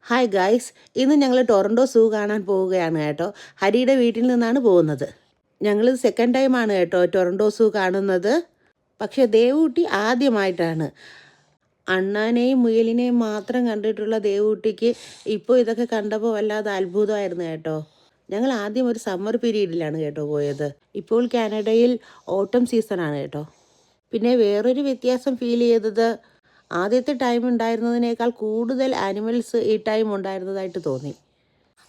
Hi guys, ഇന്ന് ഞങ്ങൾ Toronto സൂ കാണാൻ പോവുകയാണ് കേട്ടോ. ഹരിയുടെ വീട്ടിൽ നിന്നാണ് പോകുന്നത്. ഞങ്ങൾ സെക്കൻഡ് ടൈമാണ് കേട്ടോ ടൊറൻറ്റോ സൂ കാണുന്നത്. പക്ഷേ ദേവൂട്ടി ആദ്യമായിട്ടാണ്. അണ്ണാനെയും മുയലിനെയും മാത്രം കണ്ടിട്ടുള്ള ദേവൂട്ടിക്ക് ഇപ്പോൾ ഇതൊക്കെ കണ്ടപ്പോൾ വല്ലാതെ അത്ഭുതമായിരുന്നു കേട്ടോ. ഞങ്ങൾ ആദ്യം ഒരു സമ്മർ പീരീഡിലാണ് കേട്ടോ പോയത്. ഇപ്പോൾ കാനഡയിൽ ഓട്ടം സീസണാണ് കേട്ടോ. പിന്നെ വേറൊരു വ്യത്യാസം ഫീൽ ചെയ്തത്, ആദ്യത്തെ ടൈം ഉണ്ടായിരുന്നതിനേക്കാൾ കൂടുതൽ ആനിമൽസ് ഈ ടൈം ഉണ്ടായിരുന്നതായിട്ട് തോന്നി.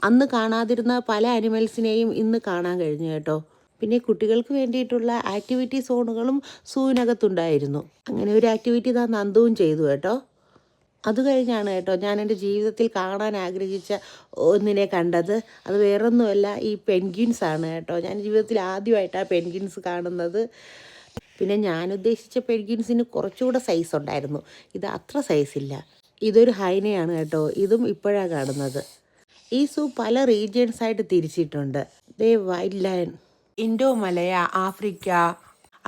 അന്ന് കാണാതിരുന്ന പല ആനിമൽസിനെയും ഇന്ന് കാണാൻ കഴിഞ്ഞു കേട്ടോ. പിന്നെ കുട്ടികൾക്ക് വേണ്ടിയിട്ടുള്ള ആക്ടിവിറ്റി സോണുകളും സൂവിനകത്തുണ്ടായിരുന്നു. അങ്ങനെ ഒരു ആക്ടിവിറ്റി താൻ നന്ദുവും ചെയ്തു കേട്ടോ. അത് കഴിഞ്ഞാണ് കേട്ടോ ഞാൻ എൻ്റെ ജീവിതത്തിൽ കാണാൻ ആഗ്രഹിച്ച ഒന്നിനെ കണ്ടത്. അത് വേറൊന്നുമല്ല, ഈ പെൻഗ്വിൻസ് ആണ് കേട്ടോ. ഞാൻ ജീവിതത്തിൽ ആദ്യമായിട്ടാണ് പെൻഗ്വിൻസ് കാണുന്നത്. പിന്നെ ഞാൻ ഉദ്ദേശിച്ച പെൻഗ്വിൻസിന് കുറച്ചുകൂടെ സൈസ് ഉണ്ടായിരുന്നു. ഇത് അത്ര സൈസില്ല. ഇതൊരു ഹൈനയാണ് കേട്ടോ. ഇതും ഇപ്പോഴാണ് കാണുന്നത്. ഈ സൂ പല റീജിയൻസായിട്ട് തിരിച്ചിട്ടുണ്ട്. ദേ വൈൽഡ് ലയൺ, ഇൻഡോ മലയ, ആഫ്രിക്ക,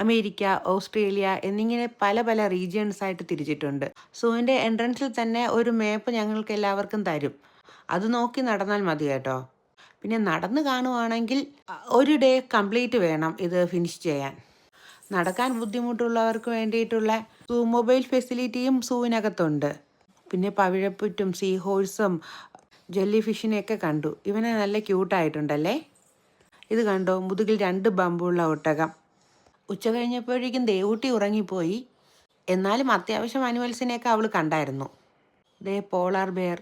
അമേരിക്ക, ഓസ്ട്രേലിയ എന്നിങ്ങനെ പല പല റീജിയൻസായിട്ട് തിരിച്ചിട്ടുണ്ട്. സൂവിൻ്റെ എൻട്രൻസിൽ തന്നെ ഒരു മാപ്പ് ഞങ്ങൾക്ക് എല്ലാവർക്കും തരും. അത് നോക്കി നടന്നാൽ മതി കേട്ടോ. പിന്നെ നടന്ന് കാണുവാണെങ്കിൽ ഒരു ഡേ കംപ്ലീറ്റ് വേണം ഇത് ഫിനിഷ് ചെയ്യാൻ. നടക്കാൻ ബുദ്ധിമുട്ടുള്ളവർക്ക് വേണ്ടിയിട്ടുള്ള മൊബൈൽ ഫെസിലിറ്റിയും സൂവിനകത്തുണ്ട്. പിന്നെ പവിഴപ്പുറ്റും സീ ഹോഴ്സും ജെല്ലി ഫിഷിനെയൊക്കെ കണ്ടു. ഇവനെ നല്ല ക്യൂട്ടായിട്ടുണ്ടല്ലേ. ഇത് കണ്ടോ, മുതുകിൽ 2 ബമ്പുള്ള ഒട്ടകം. ഉച്ച കഴിഞ്ഞപ്പോഴേക്കും ദേവൂട്ടി ഉറങ്ങിപ്പോയി. എന്നാലും അത്യാവശ്യം അനിമൽസിനെയൊക്കെ അവൾ കണ്ടായിരുന്നു. ദേ പോളാർ ബെയർ.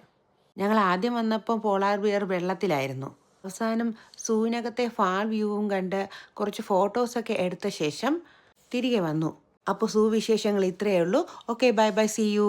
ഞങ്ങൾ ആദ്യം വന്നപ്പോൾ പോളാർ ബെയർ വെള്ളത്തിലായിരുന്നു. അവസാനം സൂവിനകത്തെ ഫാൾ വ്യൂവും കണ്ട് കുറച്ച് ഫോട്ടോസൊക്കെ എടുത്ത ശേഷം തിരികെ വന്നു. അപ്പോൾ സൂ വിശേഷങ്ങൾ ഇത്രയേ ഉള്ളൂ. Okay, bye bye, see U.